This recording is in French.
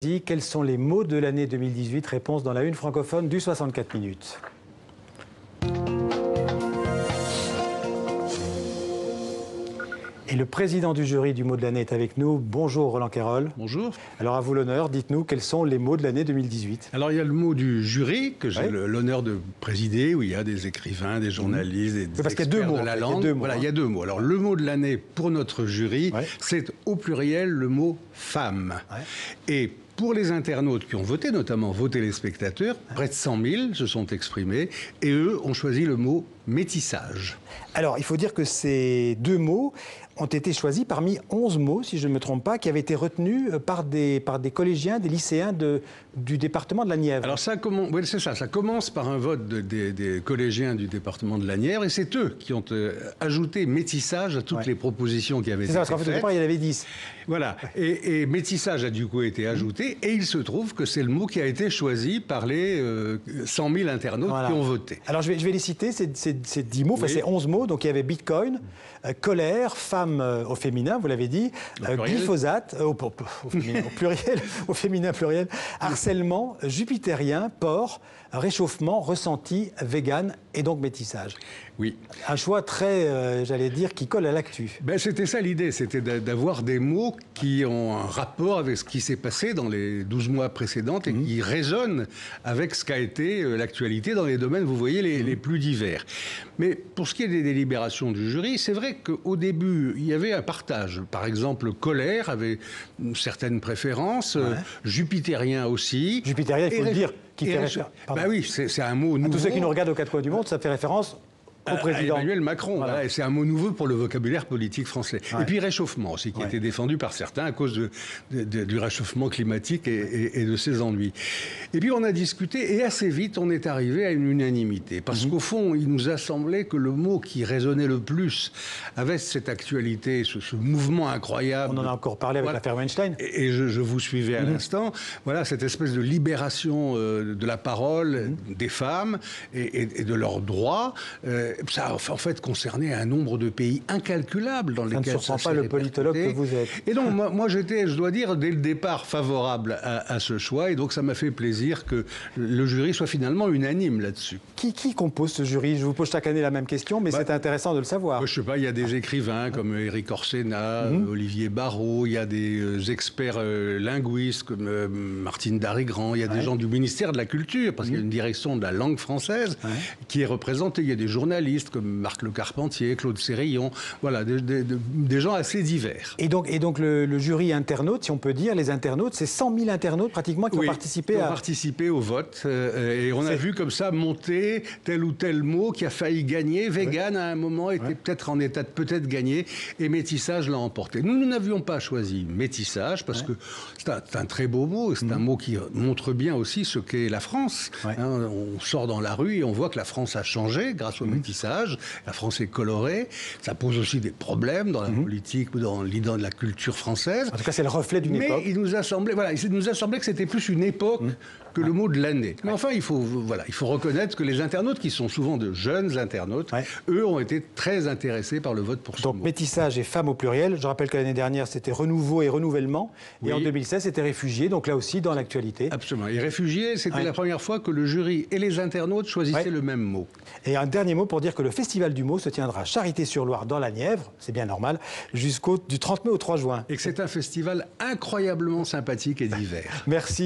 Quels sont les mots de l'année 2018? Réponse dans la une francophone du 64 minutes. Et le président du jury du mot de l'année est avec nous. Bonjour Roland Quérol. Bonjour. Alors à vous l'honneur, dites-nous quels sont les mots de l'année 2018. Alors il y a le mot du jury que j'ai l'honneur de présider, où il y a des écrivains, des journalistes, des parce qu'il y a deux mots, de la langue. Il y a deux mots. Alors le mot de l'année pour notre jury, c'est au pluriel le mot femme. Et pour les internautes qui ont voté, notamment vos téléspectateurs, près de 100 000 se sont exprimés et eux ont choisi le mot métissage. Alors, il faut dire que ces deux mots ont été choisis parmi 11 mots, si je ne me trompe pas, qui avaient été retenus par des collégiens, des lycéens du département de la Nièvre. Alors ça commence, oui, c'est ça, ça commence par un vote des collégiens du département de la Nièvre et c'est eux qui ont ajouté métissage à toutes les propositions qui avaient été faites. C'est ça, parce qu'en fait, au départ, il y en avait 10. Voilà, et métissage a du coup été ajouté et il se trouve que c'est le mot qui a été choisi par les 100 000 internautes qui ont voté. Alors je vais les citer, ces 10 mots, enfin ces 11 mots. Donc il y avait bitcoin, colère, femme au féminin, vous l'avez dit, glyphosate, au pluriel, au féminin pluriel, harcèlement, jupitérien, porc, réchauffement, ressenti, vegan et donc métissage. Oui. Un choix très, j'allais dire, qui colle à l'actu. Ben, c'était ça l'idée, c'était d'avoir des mots qui ont un rapport avec ce qui s'est passé dans les 12 mois précédents et qui résonnent avec ce qu'a été l'actualité dans les domaines, vous voyez, les plus divers. Mais pour ce qui est des délibérations du jury, c'est vrai qu'au début, il y avait un partage. Par exemple, colère avait une certaine préférence, jupitérien aussi. Jupitérien, il faut le dire, qui fait référence. Ben oui, c'est un mot nouveau. À tous ceux qui nous regardent aux quatre coins du monde, ça fait référence au président. Emmanuel Macron, voilà. C'est un mot nouveau pour le vocabulaire politique français. Et puis réchauffement aussi, qui a été défendu par certains à cause du réchauffement climatique et de ses ennuis. Et puis on a discuté et assez vite on est arrivé à une unanimité. Parce qu'au fond, il nous a semblé que le mot qui résonnait le plus avec cette actualité, ce mouvement incroyable... On en a encore parlé avec l'affaire Weinstein. Et je vous suivais à l'instant. Voilà, cette espèce de libération de la parole des femmes et de leurs droits. Ça a en fait concerné un nombre de pays incalculable dans lesquels ça ne surprend pas le politologue que vous êtes. Et donc, moi j'étais, je dois dire, dès le départ favorable à ce choix. Et donc, ça m'a fait plaisir que le jury soit finalement unanime là-dessus. Qui compose ce jury? Je vous pose chaque année la même question, mais c'est intéressant de le savoir. Je ne sais pas, il y a des écrivains comme Éric Orsena, Olivier Barrault, il y a des experts linguistes comme Martine Darigrand, il y a des gens du ministère de la Culture, parce qu'il y a une direction de la langue française qui est représentée. Il y a des journalistes comme Marc Le Carpentier, Claude Sérillon, voilà, des gens assez divers. Et donc le jury internaute, si on peut dire, les internautes, c'est 100 000 internautes pratiquement qui ont participé au vote. Et on a vu comme ça monter tel ou tel mot qui a failli gagner. Vegan, à un moment, était peut-être en état de peut-être gagner. Et métissage l'a emporté. Nous n'avions pas choisi métissage parce que c'est un très beau mot. C'est un mot qui montre bien aussi ce qu'est la France. On sort dans la rue et on voit que la France a changé grâce au métissage. La France est colorée. Ça pose aussi des problèmes dans la politique ou dans la culture française. En tout cas, c'est le reflet d'une époque. Mais il nous a semblé que c'était plus une époque que le mot de l'année. Mais enfin, il faut reconnaître que les internautes, qui sont souvent de jeunes internautes, eux ont été très intéressés par le vote pour ce mot. Donc, métissage et femmes au pluriel. Je rappelle que l'année dernière, c'était renouveau et renouvellement. Et en 2016, c'était réfugiés. Donc là aussi, dans l'actualité. Absolument. Et réfugiés, c'était la première fois que le jury et les internautes choisissaient le même mot. Et un dernier mot pour dire que le Festival du mot se tiendra à Charité-sur-Loire dans la Nièvre, c'est bien normal, du 30 mai au 3 juin. Et que c'est un festival incroyablement sympathique et divers. Merci.